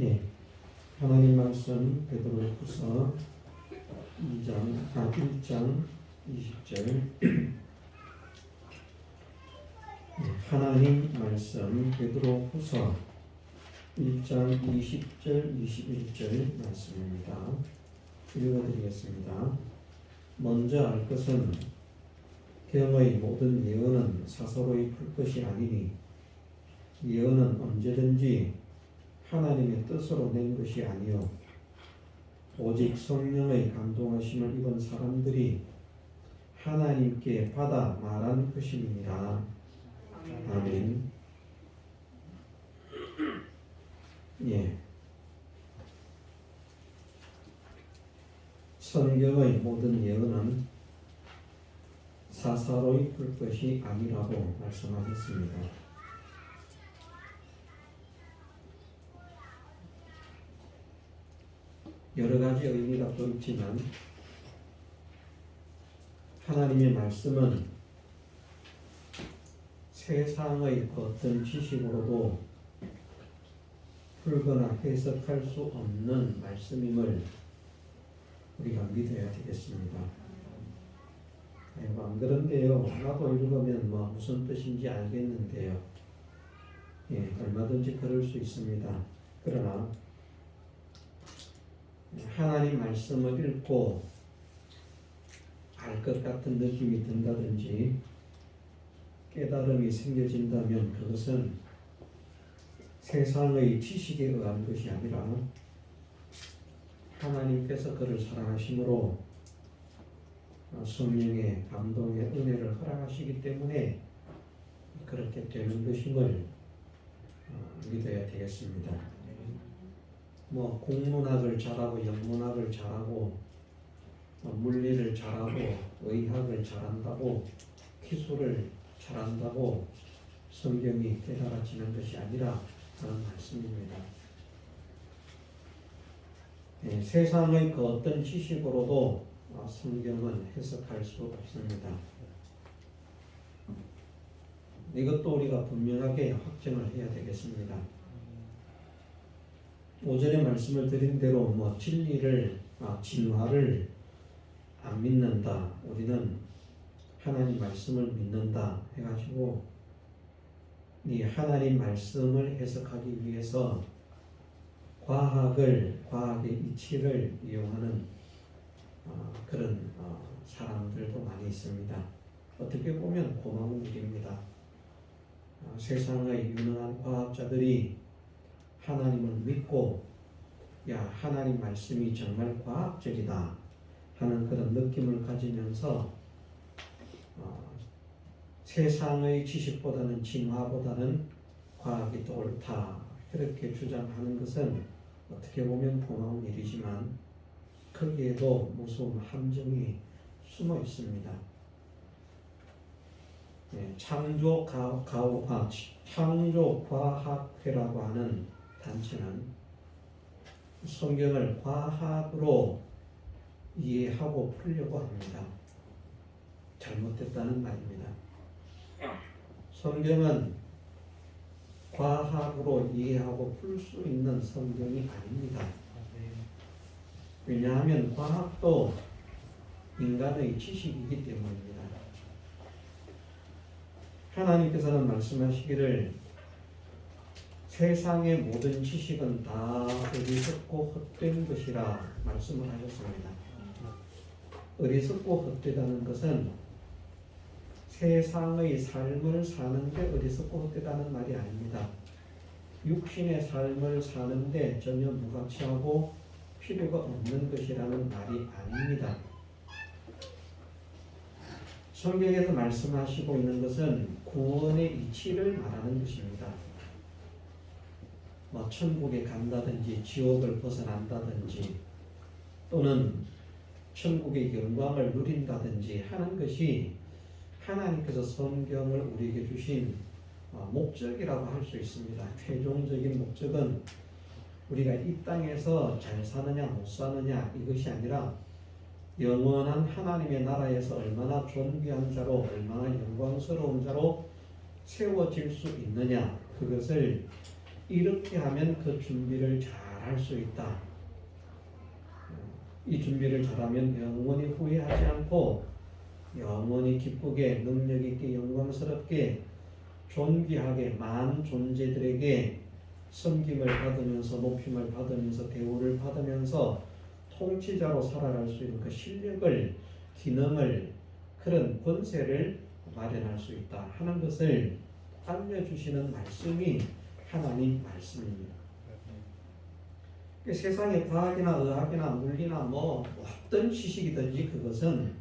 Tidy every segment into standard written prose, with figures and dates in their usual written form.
예, 하나님 말씀 베드로후서 1장 20절. 하나님 말씀 베드로후서 1장 20절 21절 말씀입니다. 읽어드리겠습니다. 먼저 알 것은 경의 모든 예언은 사서로이 풀 것이 아니니 예언은 언제든지 하나님의 뜻으로 낸 것이 아니요 오직 성령의 감동하심을 입은 사람들이 하나님께 받아 말한 것임이니라. 아멘. 예. 성경의 모든 예언은 사사로이 풀 것이 아니라고 말씀하셨습니다. 여러 가지 의미가 또 있지만 하나님의 말씀은 세상의 어떤 지식으로도 풀거나 해석할 수 없는 말씀임을 우리가 믿어야 되겠습니다. 안 그런데요. 나도 읽으면 무슨 뜻인지 알겠는데요. 예, 얼마든지 그럴 수 있습니다. 그러나 하나님 말씀을 읽고 알 것 같은 느낌이 든다든지 깨달음이 생겨진다면 그것은 세상의 지식에 의한 것이 아니라 하나님께서 그를 사랑하심으로 성령의 감동의 은혜를 허락하시기 때문에 그렇게 되는 것임을 믿어야 되겠습니다. 국문학을 잘하고 영문학을 잘하고 물리를 잘하고 의학을 잘한다고 기술을 잘한다고 성경이 깨달아지는 것이 아니라 그런 말씀입니다. 네, 세상의 그 어떤 지식으로도 성경은 해석할 수 없습니다. 이것도 우리가 분명하게 확정을 해야 되겠습니다. 오전에 말씀을 드린 대로 진리를 진화를 안 믿는다, 우리는 하나님 말씀을 믿는다 해가지고 이 하나님 말씀을 해석하기 위해서 과학의 이치를 이용하는 그런 사람들도 많이 있습니다. 어떻게 보면 고마운 일입니다. 세상의 유능한 과학자들이 하나님을 믿고 하나님 말씀이 정말 과학적이다 하는 그런 느낌을 가지면서 세상의 지식보다는 진화보다는 과학이 더 옳다 그렇게 주장하는 것은 어떻게 보면 고마운 일이지만 거기에도 무서운 함정이 숨어 있습니다. 창조과학회라고 하는 단체는 성경을 과학으로 이해하고 풀려고 합니다. 잘못됐다는 말입니다. 성경은 과학으로 이해하고 풀 수 있는 성경이 아닙니다. 왜냐하면 과학도 인간의 지식이기 때문입니다. 하나님께서는 말씀하시기를 세상의 모든 지식은 다 어리석고 헛된 것이라 말씀을 하셨습니다. 어리석고 헛되다는 것은 세상의 삶을 사는데 어리석고 헛되다는 말이 아닙니다. 육신의 삶을 사는데 전혀 무가치하고 필요가 없는 것이라는 말이 아닙니다. 성경에서 말씀하시고 있는 것은 구원의 이치를 말하는 것입니다. 천국에 간다든지 지옥을 벗어난다든지 또는 천국의 영광을 누린다든지 하는 것이 하나님께서 성경을 우리에게 주신 목적이라고 할 수 있습니다. 최종적인 목적은 우리가 이 땅에서 잘 사느냐 못 사느냐 이것이 아니라 영원한 하나님의 나라에서 얼마나 존귀한 자로 얼마나 영광스러운 자로 세워질 수 있느냐 그것을 이렇게 하면 그 준비를 잘 잘할 수 있다. 이 준비를 잘하면 영원히 후회하지 않고 영원히 기쁘게 능력 있게 영광스럽게 존귀하게 많은 존재들에게 섬김을 받으면서 높임을 받으면서 대우를 받으면서 통치자로 살아갈 수 있는 그 실력을 기능을 그런 권세를 마련할 수 있다 하는 것을 알려주시는 말씀이 하나님 말씀입니다. 세상의 과학이나 의학이나 물리나 뭐 어떤 지식이든지 그것은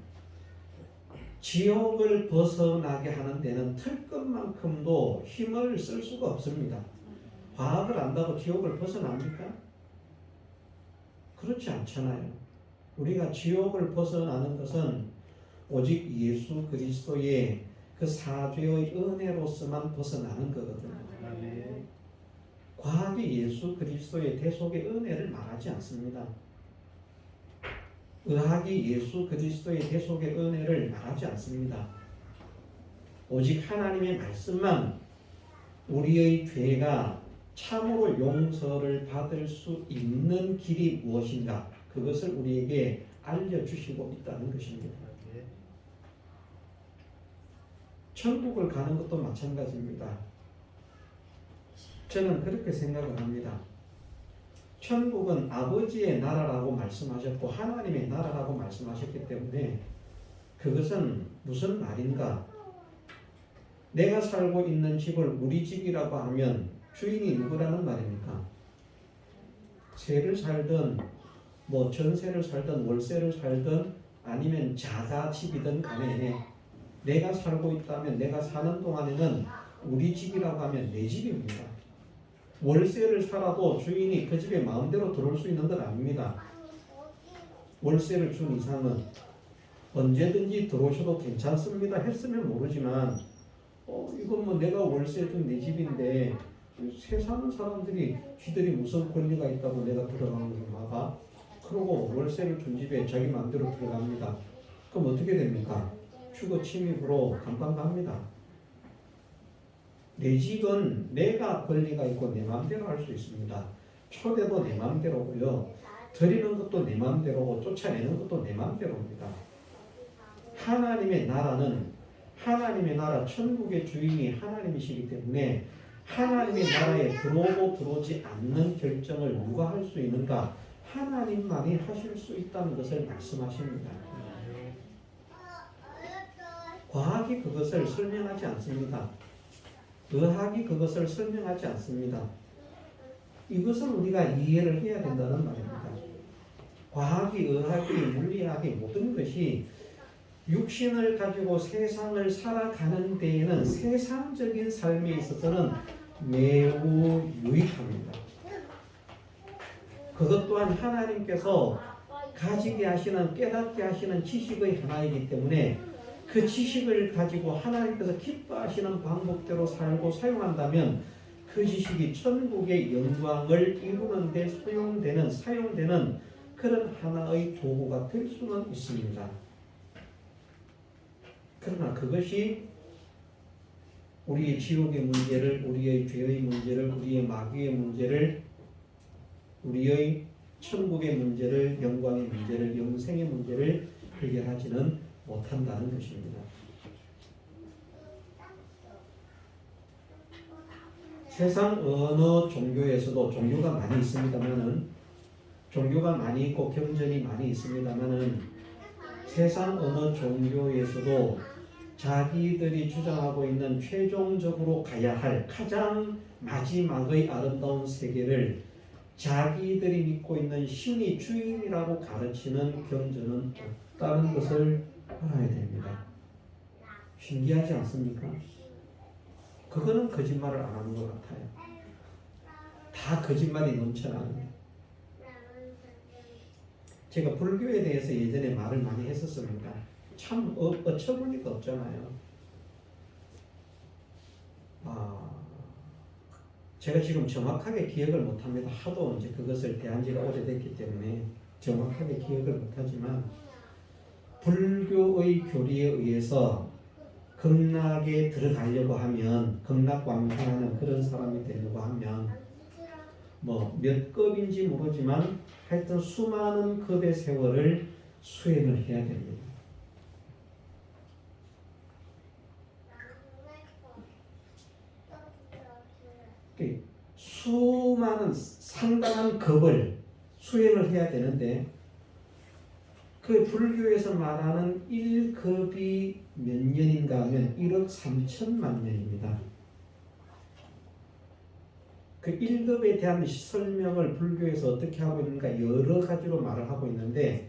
지옥을 벗어나게 하는 데는 털끝만큼도 힘을 쓸 수가 없습니다. 과학을 안다고 지옥을 벗어납니까? 그렇지 않잖아요. 우리가 지옥을 벗어나는 것은 오직 예수 그리스도의 그 사죄의 은혜로서만 벗어나는 거거든요. 과학이 예수 그리스도의 대속의 은혜를 말하지 않습니다. 의학이 예수 그리스도의 대속의 은혜를 말하지 않습니다. 오직 하나님의 말씀만 우리의 죄가 참으로 용서를 받을 수 있는 길이 무엇인가 그것을 우리에게 알려주시고 있다는 것입니다. 천국을 가는 것도 마찬가지입니다. 저는 그렇게 생각을 합니다. 천국은 아버지의 나라라고 말씀하셨고 하나님의 나라라고 말씀하셨기 때문에 그것은 무슨 말인가? 내가 살고 있는 집을 우리 집이라고 하면 주인이 누구라는 말입니까? 세를 살든 뭐 전세를 살든 월세를 살든 아니면 자가 집이든 간에 내가 살고 있다면 내가 사는 동안에는 우리 집이라고 하면 내 집입니다. 월세를 살아도 주인이 그 집에 마음대로 들어올 수 있는 건 아닙니다. 월세를 준 이상은 언제든지 들어오셔도 괜찮습니다 했으면 모르지만 이건 뭐 내가 월세 준 내 집인데 새 사는 사람들이 쥐들이 무슨 권리가 있다고 내가 들어가는 걸 막아? 그러고 월세를 준 집에 자기 마음대로 들어갑니다. 그럼 어떻게 됩니까? 주거 침입으로 감방 갑니다. 내 집은 내가 권리가 있고 내 마음대로 할 수 있습니다. 초대도 내 마음대로고요. 드리는 것도 내 마음대로고 쫓아내는 것도 내 마음대로입니다. 하나님의 나라는 하나님의 나라 천국의 주인이 하나님이시기 때문에 하나님의 나라에 들어오고 들어오지 않는 결정을 누가 할 수 있는가? 하나님만이 하실 수 있다는 것을 말씀하십니다. 과학이 그것을 설명하지 않습니다. 의학이 그것을 설명하지 않습니다. 이것을 우리가 이해를 해야 된다는 말입니다. 과학이, 의학이, 물리학이 모든 것이 육신을 가지고 세상을 살아가는 데에는 세상적인 삶에 있어서는 매우 유익합니다. 그것 또한 하나님께서 가지게 하시는 깨닫게 하시는 지식의 하나이기 때문에 그 지식을 가지고 하나님께서 기뻐하시는 방법대로 살고 사용한다면 그 지식이 천국의 영광을 이루는 데 사용되는 그런 하나의 도구가 될 수는 있습니다. 그러나 그것이 우리의 지옥의 문제를, 우리의 죄의 문제를, 우리의 마귀의 문제를, 우리의 천국의 문제를, 영광의 문제를, 영생의 문제를 해결하지는 못한다는 것입니다. 세상 어느 종교에서도 종교가 많이 있습니다만은 종교가 많이 있고 경전이 많이 있습니다만은 세상 어느 종교에서도 자기들이 주장하고 있는 최종적으로 가야 할 가장 마지막의 아름다운 세계를 자기들이 믿고 있는 신이 주인이라고 가르치는 경전은 없다는 것을 알아야 됩니다. 신기하지 않습니까? 그거는 거짓말을 안 하는 것 같아요. 다 거짓말이 넘쳐나는. 제가 불교에 대해서 예전에 말을 많이 했었습니다. 참 어처구니가 없잖아요. 제가 지금 정확하게 기억을 못합니다. 하도 이제 그것을 대한 지가 오래됐기 때문에 정확하게 기억을 못하지만 불교의 교리에 의해서 극락에 들어가려고 하면 극락광생하는 그런 사람이 되려고 하면 뭐 몇 급인지 모르지만 하여튼 수많은 급의 세월을 수행을 해야 됩니다. 수많은 상당한 급을 수행을 해야 되는데 그 불교에서 말하는 1급이 몇 년인가 하면 1억 3천만 년입니다. 그 1급에 대한 설명을 불교에서 어떻게 하고 있는가 여러 가지로 말을 하고 있는데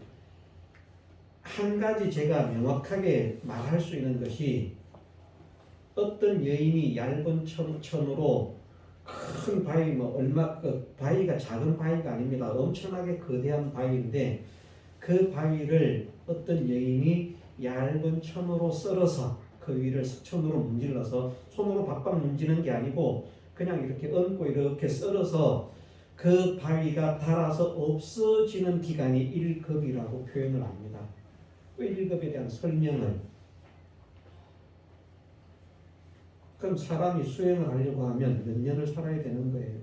한 가지 제가 명확하게 말할 수 있는 것이 어떤 여인이 얇은 천으로 큰 바위 그 바위가 작은 바위가 아닙니다. 엄청나게 거대한 바위인데 그 바위를 어떤 여인이 얇은 천으로 썰어서 그 위를 천으로 문질러서 손으로 박박 문지는 게 아니고 그냥 이렇게 얹고 이렇게 썰어서 그 바위가 닳아서 없어지는 기간이 1급이라고 표현을 합니다. 그 1급에 대한 설명을 그럼 사람이 수행을 하려고 하면 몇 년을 살아야 되는 거예요.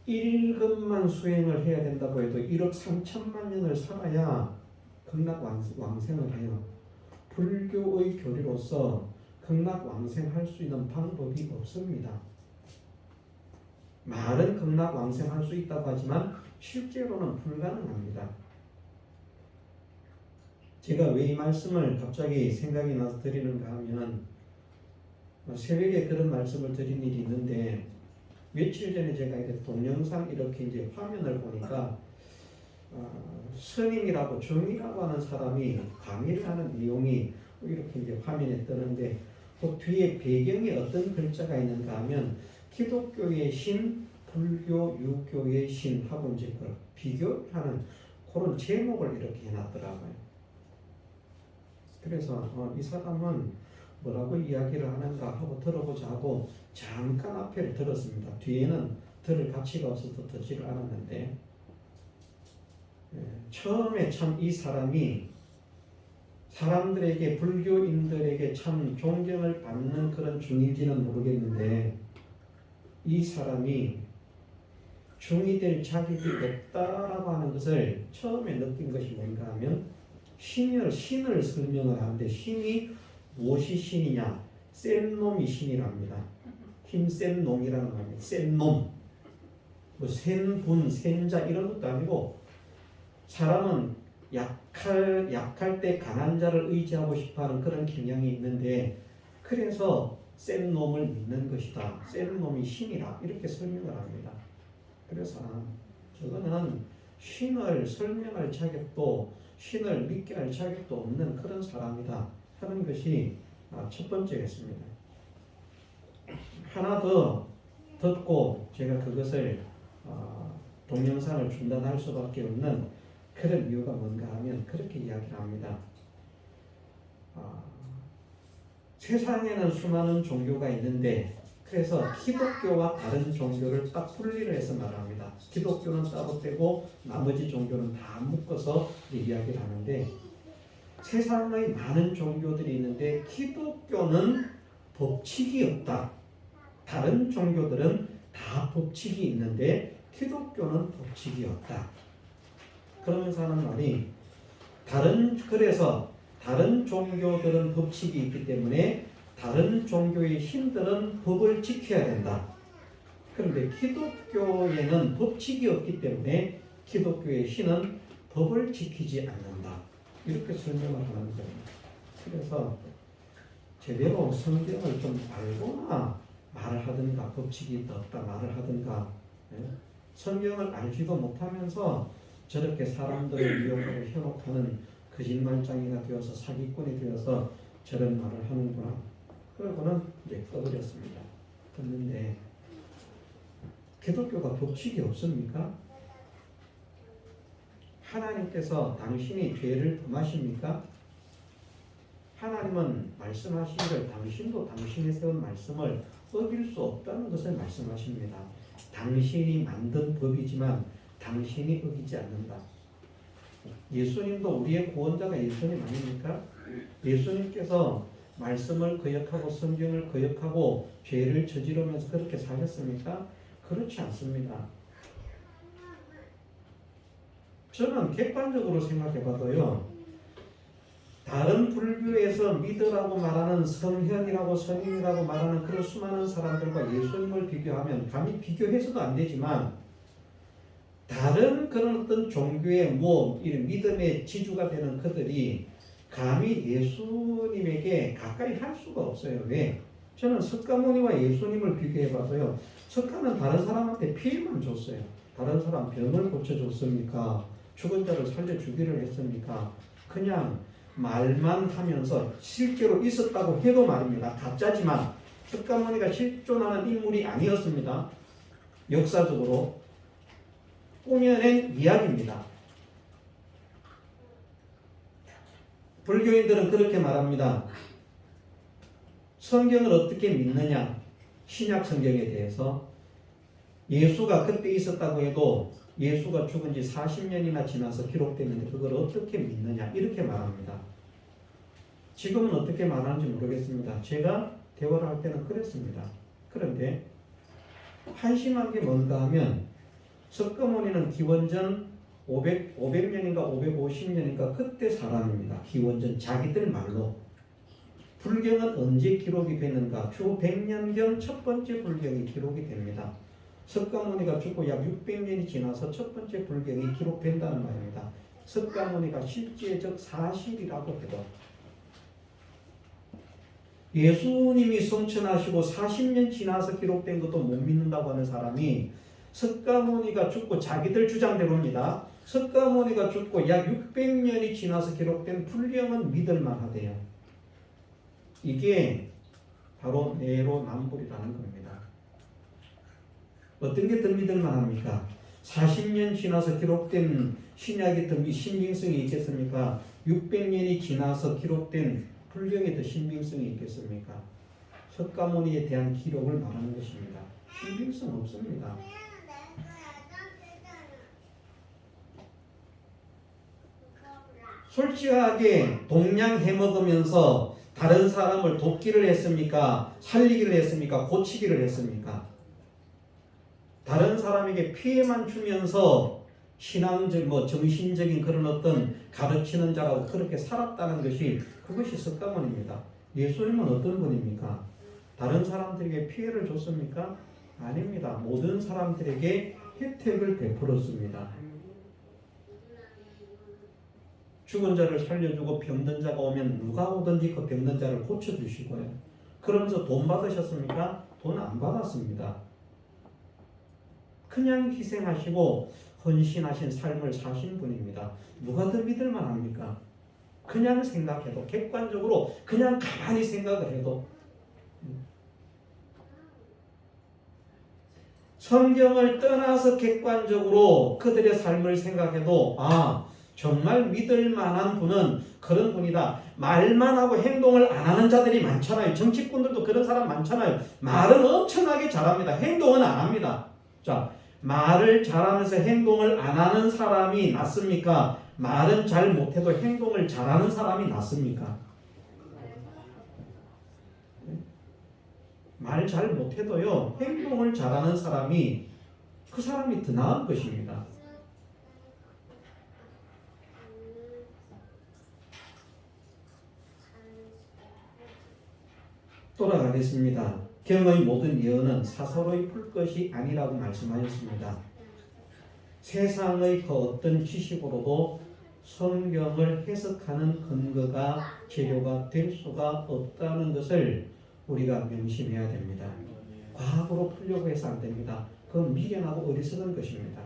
1급만 수행을 해야 된다고 해도 1억 3천만 년을 살아야 극락왕생을 해요. 불교의 교리로서 극락왕생할 수 있는 방법이 없습니다. 말은 극락왕생할 수 있다고 하지만 실제로는 불가능합니다. 제가 왜 이 말씀을 갑자기 생각이 나서 드리는가 하면 새벽에 그런 말씀을 드린 일이 있는데 며칠 전에 제가 이렇게 동영상 이렇게 이제 화면을 보니까 스님이라고 중이라고 하는 사람이 강의를 하는 내용이 이렇게 이제 화면에 뜨는데 그 뒤에 배경에 어떤 글자가 있는가 하면 기독교의 신, 불교, 유교의 신하고 이제 비교하는 그런 제목을 이렇게 해놨더라고요. 그래서 이 사람은 뭐라고 이야기를 하는가 하고 들어보자 하고 잠깐 앞에를 들었습니다. 뒤에는 들을 가치가 없어서 듣지를 않았는데 처음에 참 이 사람이 사람들에게 불교인들에게 참 존경을 받는 그런 중인지는 모르겠는데 이 사람이 중이 될 자격이 없다라고 하는 것을 처음에 느낀 것이 뭔가 하면 신을 설명을 하는데 신이 무엇이 신이냐? 센 놈이 신이랍니다. 힘센 놈이라는 겁니다. 센 놈. 뭐 센분, 센자 이런 것도 아니고 사람은 약할 때 강한 자를 의지하고 싶어하는 그런 경향이 있는데 그래서 센 놈을 믿는 것이다. 센 놈이 신이라 이렇게 설명을 합니다. 그래서 저거는 신을 설명할 자격도 신을 믿게 할 자격도 없는 그런 사람이다 하는 것이 첫 번째였습니다. 하나 더 듣고 제가 그것을 동영상을 중단할 수밖에 없는 그런 이유가 뭔가 하면 그렇게 이야기를 합니다. 세상에는 수많은 종교가 있는데 그래서 기독교와 다른 종교를 딱 분리를 해서 말합니다. 기독교는 따로 빼고 나머지 종교는 다 묶어서 이야기를 하는데 세상의 많은 종교들이 있는데 기독교는 법칙이 없다. 다른 종교들은 다 법칙이 있는데 기독교는 법칙이 없다. 그러면서 하는 말이 그래서 다른 종교들은 법칙이 있기 때문에 다른 종교의 신들은 법을 지켜야 된다. 그런데 기독교에는 법칙이 없기 때문에 기독교의 신은 법을 지키지 않는다. 이렇게 설명을 하는 거예요. 그래서 제대로 성경을 좀 알고나 말을 하든가 법칙이 없다 말을 하든가 성경을 알지도 못하면서 저렇게 사람들을 이용으로 현혹하는 거짓말장이가 되어서 사기꾼이 되어서 저런 말을 하는구나. 그러고는 이제 꺼버렸습니다. 그런데 기독교가 법칙이 없습니까? 하나님께서 당신이 죄를 범하십니까? 하나님은 말씀하시기를 당신도 당신이 세운 말씀을 어길 수 없다는 것을 말씀하십니다. 당신이 만든 법이지만 당신이 어기지 않는다. 예수님도 우리의 구원자가 예수님 아닙니까? 예수님께서 말씀을 거역하고 성경을 거역하고 죄를 저지르면서 그렇게 사셨습니까? 그렇지 않습니다. 저는 객관적으로 생각해 봐도요, 다른 불교에서 믿으라고 말하는 성현이라고 선임이라고 말하는 그런 수많은 사람들과 예수님을 비교하면 감히 비교해서도 안 되지만, 다른 그런 어떤 종교의 이런 믿음의 지주가 되는 그들이 감히 예수님에게 가까이 할 수가 없어요. 왜? 저는 석가모니와 예수님을 비교해 봐도요, 석가는 다른 사람한테 피해만 줬어요. 다른 사람 병을 고쳐줬습니까? 죽은 자를 살려주기를 했습니까? 그냥 말만 하면서 실제로 있었다고 해도 말입니다. 가짜지만 석가모니가 실존하는 인물이 아니었습니다. 역사적으로 꾸며낸 이야기입니다. 불교인들은 그렇게 말합니다. 성경을 어떻게 믿느냐? 신약 성경에 대해서 예수가 그때 있었다고 해도 예수가 죽은 지 40년이나 지나서 기록됐는데 그걸 어떻게 믿느냐? 이렇게 말합니다. 지금은 어떻게 말하는지 모르겠습니다. 제가 대화를 할 때는 그랬습니다. 그런데 한심한 게 뭔가 하면 석가모니는 기원전 500년인가 550년인가 그때 사람입니다. 기원전 자기들 말로. 불경은 언제 기록이 됐는가? 주 100년경 첫 번째 불경이 기록이 됩니다. 석가모니가 죽고 약 600년이 지나서 첫 번째 불경이 기록된다는 말입니다. 석가모니가 실제적 사실이라고 해도 예수님이 성천하시고 40년 지나서 기록된 것도 못 믿는다고 하는 사람이 석가모니가 죽고 자기들 주장대로입니다. 석가모니가 죽고 약 600년이 지나서 기록된 불경은 믿을만 하대요. 이게 바로 내로남불이라는 겁니다. 어떤 게 더 믿을만 합니까? 40년 지나서 기록된 신약이 더 신빙성이 있겠습니까? 600년이 지나서 기록된 불경이 더 신빙성이 있겠습니까? 석가모니에 대한 기록을 말하는 것입니다. 신빙성 없습니다. 솔직하게 동양 해먹으면서 다른 사람을 돕기를 했습니까? 살리기를 했습니까? 고치기를 했습니까? 다른 사람에게 피해만 주면서 신앙적, 정신적인 그런 어떤 가르치는 자라고 그렇게 살았다는 것이 그것이 석가모니입니다. 예수님은 어떤 분입니까? 다른 사람들에게 피해를 줬습니까? 아닙니다. 모든 사람들에게 혜택을 베풀었습니다. 죽은 자를 살려주고 병든 자가 오면 누가 오든지 그 병든 자를 고쳐주시고요. 그러면서 돈 받으셨습니까? 돈 안 받았습니다. 그냥 희생하시고 헌신하신 삶을 사신 분입니다. 누가 더 믿을만 합니까? 그냥 생각해도 객관적으로 그냥 가만히 생각을 해도 성경을 떠나서 객관적으로 그들의 삶을 생각해도 정말 믿을 만한 분은 그런 분이다. 말만 하고 행동을 안 하는 자들이 많잖아요. 정치꾼들도 그런 사람 많잖아요. 말은 엄청나게 잘합니다. 행동은 안 합니다. 자, 말을 잘하면서 행동을 안 하는 사람이 낫습니까? 말은 잘 못해도 행동을 잘하는 사람이 낫습니까? 말 잘 못해도요, 행동을 잘하는 사람이 그 사람이 더 나은 것입니다. 돌아가겠습니다. 경의 모든 예언은 사서로이 풀 것이 아니라고 말씀하셨습니다. 세상의 그 어떤 지식으로도 성경을 해석하는 근거가 재료가 될 수가 없다는 것을 우리가 명심해야 됩니다. 과학으로 풀려고 해서 안 됩니다. 그건 미련하고 어리석은 것입니다.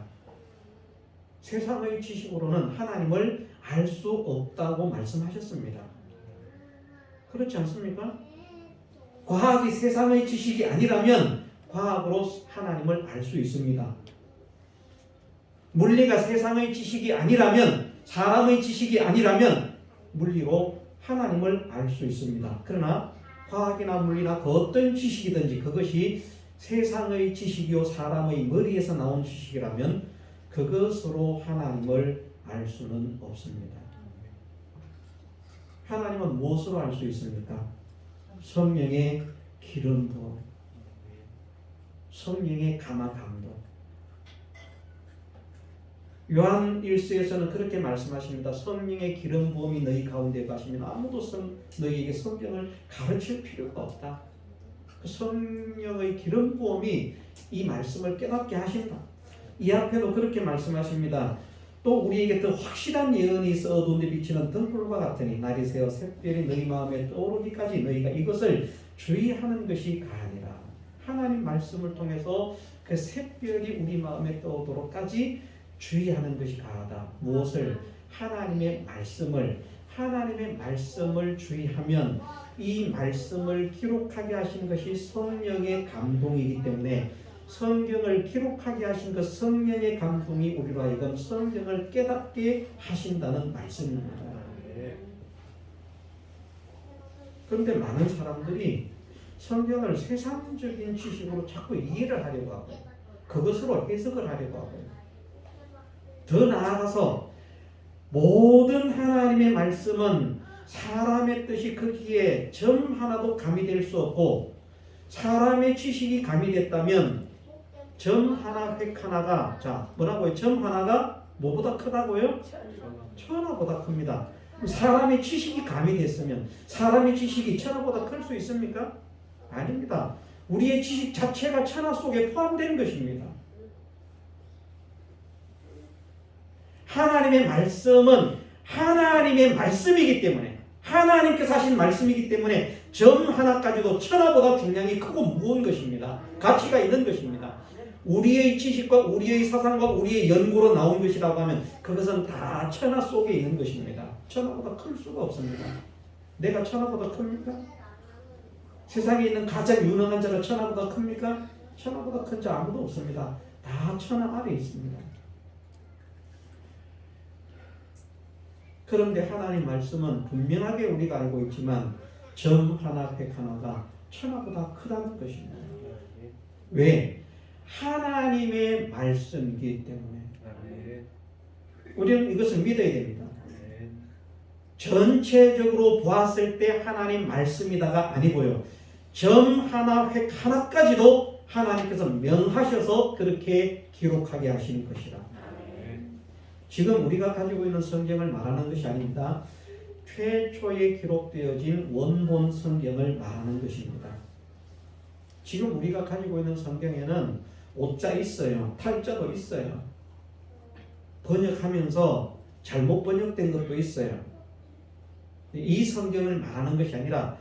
세상의 지식으로는 하나님을 알 수 없다고 말씀하셨습니다. 그렇지 않습니까? 과학이 세상의 지식이 아니라면 과학으로 하나님을 알 수 있습니다. 물리가 세상의 지식이 아니라면, 사람의 지식이 아니라면 물리로 하나님을 알 수 있습니다. 그러나 과학이나 물리나 그 어떤 지식이든지 그것이 세상의 지식이요 사람의 머리에서 나온 지식이라면 그것으로 하나님을 알 수는 없습니다. 하나님은 무엇으로 알 수 있습니까? 성령의 기름 부음, 성령의 감화 감동. 요한 1서에서는 그렇게 말씀하십니다. 성령의 기름 부음이 너희 가운데 가시면 아무도 너희에게 성경을 가르칠 필요가 없다. 그 성령의 기름 부음이 이 말씀을 깨닫게 하신다. 이 앞에도 그렇게 말씀하십니다. 또 우리에게 더 확실한 예언이 있어 어두운데 비치는 등불과 같으니 날이 새어 샛별이 너희 마음에 떠오르기까지 너희가 이것을 주의하는 것이 가하니라. 하나님 말씀을 통해서 그 샛별이 우리 마음에 떠오르도록까지 주의하는 것이 가하다. 무엇을? 하나님의 말씀을 주의하면 이 말씀을 기록하게 하신 것이 성령의 감동이기 때문에 성경을 기록하게 하신 그 성령의 감동이 우리로 하여금 성경을 깨닫게 하신다는 말씀입니다. 그런데 많은 사람들이 성경을 세상적인 지식으로 자꾸 이해를 하려고 하고 그것으로 해석을 하려고 하고 더 나아가서 모든 하나님의 말씀은 사람의 뜻이 거기에 점 하나도 가미될 수 없고 사람의 지식이 가미됐다면 점 하나 획 하나가 뭐라고요? 점 하나가 뭐보다 크다고요? 천하보다 큽니다. 사람의 지식이 가미됐으면 사람의 지식이 천하보다 클 수 있습니까? 아닙니다. 우리의 지식 자체가 천하 속에 포함된 것입니다. 하나님의 말씀은 하나님의 말씀이기 때문에 하나님께서 하신 말씀이기 때문에 점 하나까지도 천하보다 중량이 크고 무거운 것입니다. 가치가 있는 것입니다. 우리의 지식과 우리의 사상과 우리의 연구로 나온 것이라고 하면 그것은 다 천하 속에 있는 것입니다. 천하보다 클 수가 없습니다. 내가 천하보다 큽니까? 세상에 있는 가장 유능한 자가 천하보다 큽니까? 천하보다 큰 자 아무도 없습니다. 다 천하 아래에 있습니다. 그런데 하나님 말씀은 분명하게 우리가 알고 있지만 점 하나 획 하나가 천하보다 크다는 것입니다. 왜? 하나님의 말씀이기 때문에 우리는 이것을 믿어야 됩니다. 전체적으로 보았을 때 하나님 말씀이다가 아니고요. 점 하나 획 하나까지도 하나님께서 명하셔서 그렇게 기록하게 하신 것이라. 지금 우리가 가지고 있는 성경을 말하는 것이 아닙니다. 최초에 기록되어진 원본 성경을 말하는 것입니다. 지금 우리가 가지고 있는 성경에는 오자 있어요. 탈자도 있어요. 번역하면서 잘못 번역된 것도 있어요. 이 성경을 말하는 것이 아니라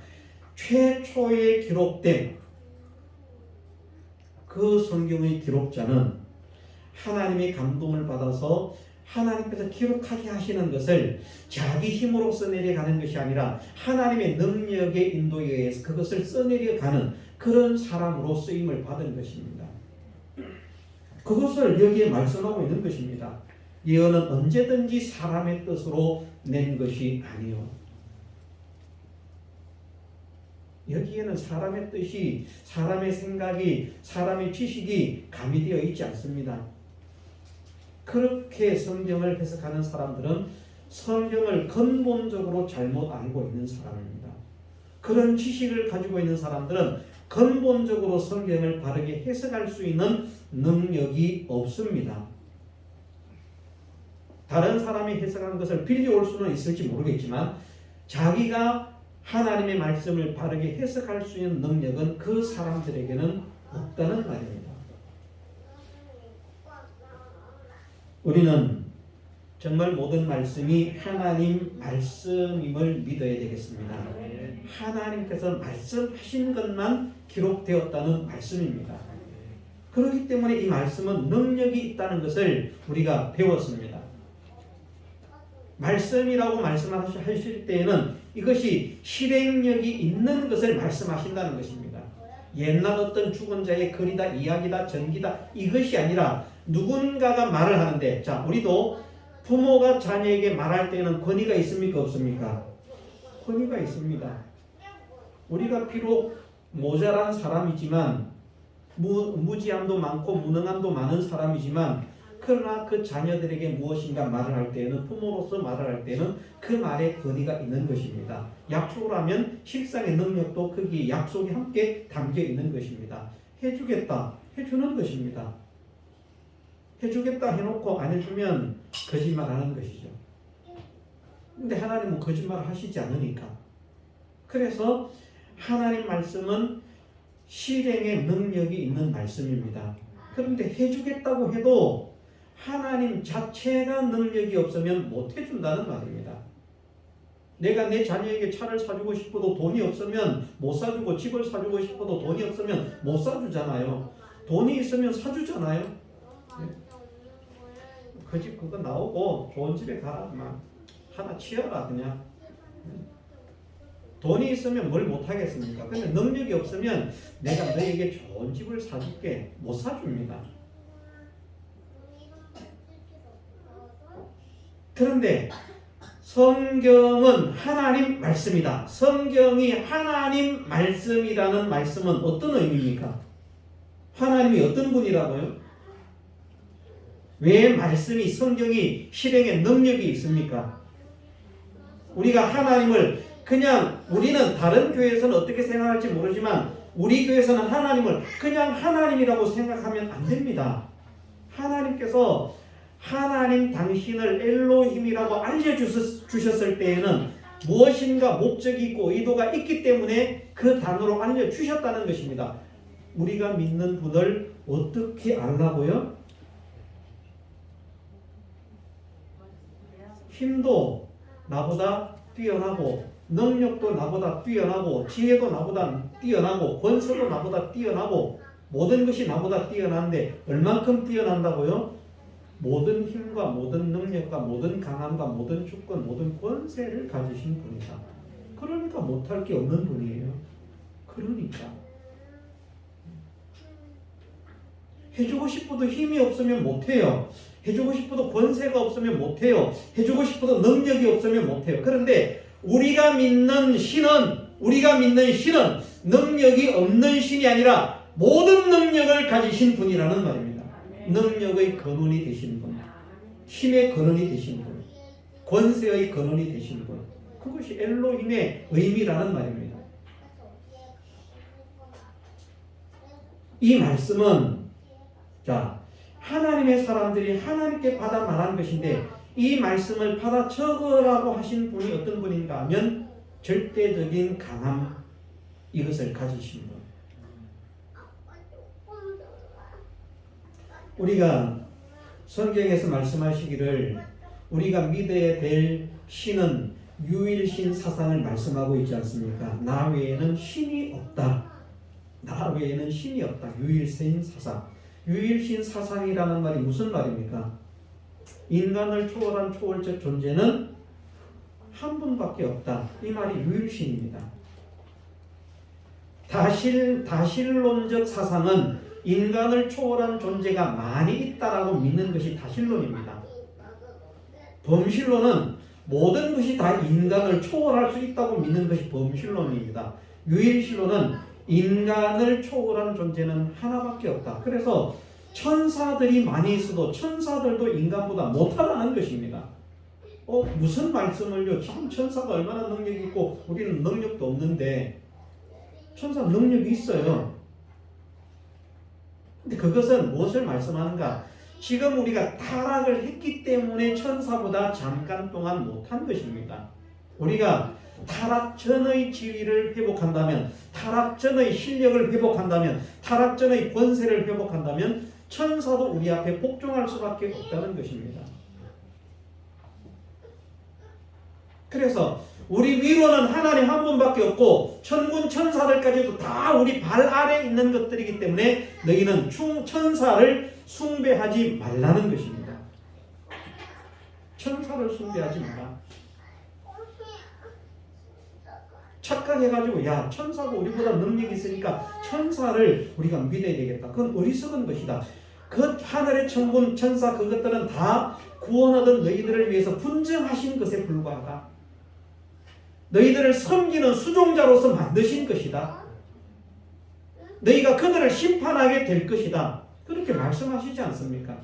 최초에 기록된 그 성경의 기록자는 하나님의 감동을 받아서 하나님께서 기록하게 하시는 것을 자기 힘으로 써내려가는 것이 아니라 하나님의 능력의 인도에 의해서 그것을 써내려가는 그런 사람으로 쓰임을 받은 것입니다. 그것을 여기에 말씀하고 있는 것입니다. 예언은 언제든지 사람의 뜻으로 낸 것이 아니요. 여기에는 사람의 뜻이, 사람의 생각이, 사람의 지식이 가미되어 있지 않습니다. 그렇게 성경을 해석하는 사람들은 성경을 근본적으로 잘못 알고 있는 사람입니다. 그런 지식을 가지고 있는 사람들은 근본적으로 성경을 바르게 해석할 수 있는 능력이 없습니다. 다른 사람이 해석한 것을 빌려올 수는 있을지 모르겠지만 자기가 하나님의 말씀을 바르게 해석할 수 있는 능력은 그 사람들에게는 없다는 말입니다. 우리는 정말 모든 말씀이 하나님 말씀임을 믿어야 되겠습니다. 하나님께서 말씀하신 것만 기록되었다는 말씀입니다. 그렇기 때문에 이 말씀은 능력이 있다는 것을 우리가 배웠습니다. 말씀이라고 말씀하실 때에는 이것이 실행력이 있는 것을 말씀하신다는 것입니다. 옛날 어떤 죽은 자의 글이다, 이야기다, 전기다 이것이 아니라 누군가가 말을 하는데, 자, 우리도 부모가 자녀에게 말할 때는 권위가 있습니까? 없습니까? 권위가 있습니다. 우리가 비록 모자란 사람이지만 무지함도 많고 무능함도 많은 사람이지만 그러나 그 자녀들에게 무엇인가 말을 할 때에는 부모로서 말을 할 때는 그 말에 권위가 있는 것입니다. 약속을 하면 실상의 능력도 거기에 약속이 함께 담겨 있는 것입니다. 해주겠다, 해주는 것입니다. 해주겠다 해놓고 안 해주면 거짓말하는 것이죠. 근데 하나님은 거짓말을 하시지 않으니까. 그래서 하나님 말씀은 실행의 능력이 있는 말씀입니다. 그런데 해주겠다고 해도 하나님 자체가 능력이 없으면 못 해준다는 말입니다. 내가 내 자녀에게 차를 사주고 싶어도 돈이 없으면 못 사주고, 집을 사주고 싶어도 돈이 없으면 못 사주잖아요. 돈이 있으면 사주잖아요. 그 집 그거 나오고 좋은 집에 가라. 하나 치워라 그냥. 돈이 있으면 뭘 못하겠습니까? 근데 능력이 없으면 내가 너에게 좋은 집을 사줄게. 못 사줍니다. 그런데 성경은 하나님 말씀이다. 성경이 하나님 말씀이라는 말씀은 어떤 의미입니까? 하나님이 어떤 분이라고요? 왜 말씀이, 성경이 실행의 능력이 있습니까? 우리가 하나님을 그냥, 우리는 다른 교회에서는 어떻게 생각할지 모르지만 우리 교회에서는 하나님을 그냥 하나님이라고 생각하면 안 됩니다. 하나님께서 하나님 당신을 엘로힘이라고 알려주셨을 때에는 무엇인가 목적이 있고 의도가 있기 때문에 그 단어로 알려주셨다는 것입니다. 우리가 믿는 분을 어떻게 알라고요? 힘도 나보다 뛰어나고, 능력도 나보다 뛰어나고, 지혜도 나보다 뛰어나고, 권세도 나보다 뛰어나고, 모든 것이 나보다 뛰어난데 얼만큼 뛰어난다고요? 모든 힘과 모든 능력과 모든 강함과 모든 주권, 모든 권세를 가지신 분이다. 그러니까 못할 게 없는 분이에요. 그러니까 해주고 싶어도 힘이 없으면 못해요. 해주고 싶어도 권세가 없으면 못해요. 해주고 싶어도 능력이 없으면 못해요. 그런데 우리가 믿는 신은 능력이 없는 신이 아니라 모든 능력을 가지신 분이라는 말입니다. 능력의 근원이 되신 분, 힘의 근원이 되신 분, 권세의 근원이 되신 분, 그것이 엘로힘의 의미라는 말입니다. 이 말씀은 하나님의 사람들이 하나님께 받아 말한 것인데, 이 말씀을 받아 적으라고 하신 분이 어떤 분인가 하면 절대적인 강함, 이것을 가지신 분. 우리가 성경에서 말씀하시기를 우리가 믿어야 될 신은 유일신 사상을 말씀하고 있지 않습니까? 나 외에는 신이 없다. 나 외에는 신이 없다. 유일신 사상. 유일신 사상이라는 말이 무슨 말입니까? 인간을 초월한 초월적 존재는 한 분밖에 없다. 이 말이 유일신입니다. 다실론적 사상은 인간을 초월한 존재가 많이 있다라고 믿는 것이 다실론입니다. 범실론은 모든 것이 다 인간을 초월할 수 있다고 믿는 것이 범실론입니다. 유일신론은 인간을 초월한 존재는 하나밖에 없다. 그래서 천사들이 많이 있어도 천사들도 인간보다 못하다는 것입니다. 무슨 말씀을요? 지금 천사가 얼마나 능력이 있고 우리는 능력도 없는데, 천사 능력이 있어요. 근데 그것은 무엇을 말씀하는가? 지금 우리가 타락을 했기 때문에 천사보다 잠깐 동안 못한 것입니다. 우리가 타락 전의 지위를 회복한다면, 타락 전의 실력을 회복한다면, 타락 전의 권세를 회복한다면 천사도 우리 앞에 복종할 수밖에 없다는 것입니다. 그래서 우리 위로는 하나님 한 분밖에 없고 천군 천사들까지도 다 우리 발 아래 있는 것들이기 때문에 너희는 천사를 숭배하지 말라는 것입니다. 천사를 숭배하지 마라. 착각해가지고 야, 천사가 우리보다 능력이 있으니까 천사를 우리가 믿어야 되겠다. 그건 어리석은 것이다. 그 하늘의 천군 천사 그것들은 다 구원하던 너희들을 위해서 분쟁하신 것에 불과하다. 너희들을 섬기는 수종자로서 만드신 것이다. 너희가 그들을 심판하게 될 것이다. 그렇게 말씀하시지 않습니까?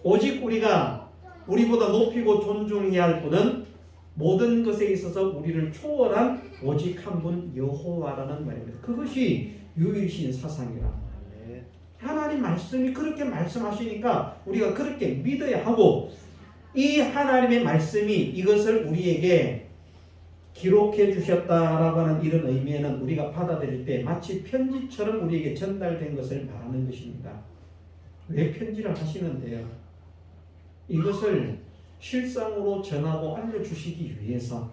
오직 우리보다 높이고 존중해야 할 분은 모든 것에 있어서 우리를 초월한 오직 한 분 여호와라는 말입니다. 그것이 유일신 사상이라. 하나님 말씀이 그렇게 말씀하시니까 우리가 그렇게 믿어야 하고, 이 하나님의 말씀이 이것을 우리에게 기록해 주셨다라고 하는 이런 의미에는 우리가 받아들일 때 마치 편지처럼 우리에게 전달된 것을 말하는 것입니다. 왜 편지를 하시는데요? 이것을 실상으로 전하고 알려주시기 위해서.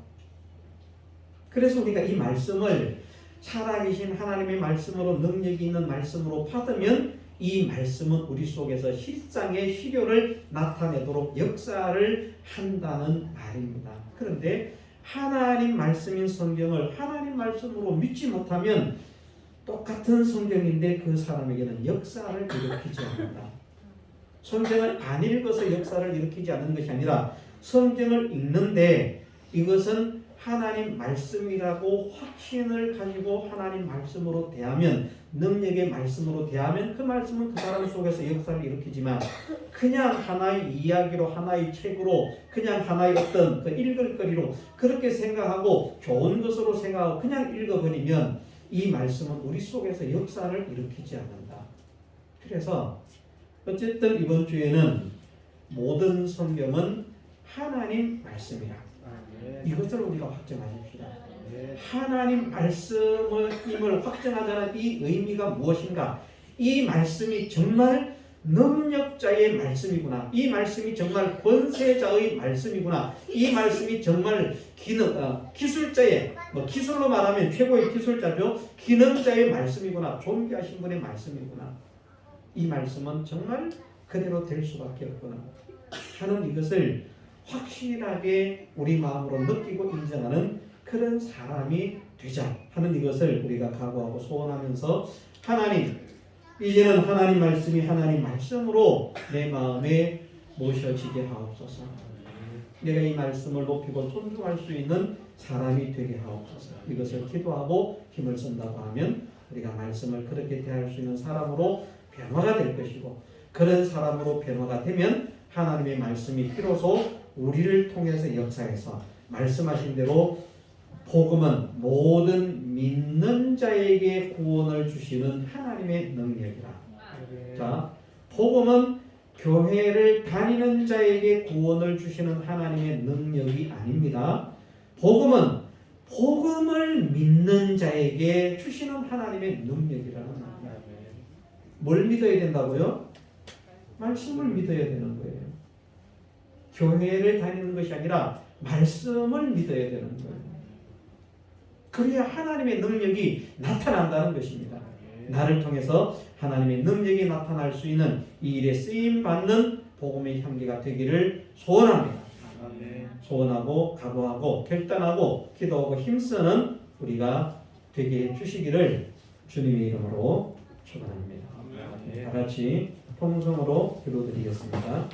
그래서 우리가 이 말씀을 살아계신 하나님의 말씀으로, 능력이 있는 말씀으로 받으면 이 말씀은 우리 속에서 실상의 실효를 나타내도록 역사를 한다는 말입니다. 그런데 하나님 말씀인 성경을 하나님 말씀으로 믿지 못하면 똑같은 성경인데 그 사람에게는 역사를 일으키지 않는다. 성경을 안 읽어서 역사를 일으키지 않는 것이 아니라 성경을 읽는데 이것은 하나님 말씀이라고 확신을 가지고 하나님 말씀으로 대하면, 능력의 말씀으로 대하면 그 말씀은 그 사람 속에서 역사를 일으키지만, 그냥 하나의 이야기로, 하나의 책으로, 그냥 하나의 어떤 그 읽을 거리로 그렇게 생각하고 좋은 것으로 생각하고 그냥 읽어버리면 이 말씀은 우리 속에서 역사를 일으키지 않는다. 그래서 어쨌든 이번 주에는 모든 성경은 하나님 말씀이라. 이것을 우리가 확정하십시다. 하나님 말씀임을 확정하자는 이 의미가 무엇인가? 이 말씀이 정말 능력자의 말씀이구나. 이 말씀이 정말 권세자의 말씀이구나. 이 말씀이 정말 기술자의, 기술로 말하면 최고의 기술자죠. 기능자의 말씀이구나. 존귀하신 분의 말씀이구나. 이 말씀은 정말 그대로 될 수밖에 없구나 하는 이것을 확실하게 우리 마음으로 느끼고 인정하는 그런 사람이 되자 하는 이것을 우리가 각오하고 소원하면서, 하나님, 이제는 하나님 말씀이 하나님 말씀으로 내 마음에 모셔지게 하옵소서. 내가 이 말씀을 높이고 존중할 수 있는 사람이 되게 하옵소서. 이것을 기도하고 힘을 쓴다고 하면 우리가 말씀을 그렇게 대할 수 있는 사람으로 변화가 될 것이고, 그런 사람으로 변화가 되면 하나님의 말씀이 비로소 우리를 통해서 역사해서 말씀하신 대로 복음은 모든 믿는 자에게 구원을 주시는 하나님의 능력이라. 자, 복음은 교회를 다니는 자에게 구원을 주시는 하나님의 능력이 아닙니다. 복음은 복음을 믿는 자에게 주시는 하나님의 능력이라는 말입니다. 뭘 믿어야 된다고요? 말씀을 믿어야 되는 거예요. 교회를 다니는 것이 아니라 말씀을 믿어야 되는 거예요. 그래야 하나님의 능력이 나타난다는 것입니다. 나를 통해서 하나님의 능력이 나타날 수 있는 이 일에 쓰임받는 복음의 향기가 되기를 소원합니다. 소원하고 각오하고 결단하고 기도하고 힘쓰는 우리가 되게 해주시기를 주님의 이름으로 축원합니다. 다 같이 통성으로 기도드리겠습니다.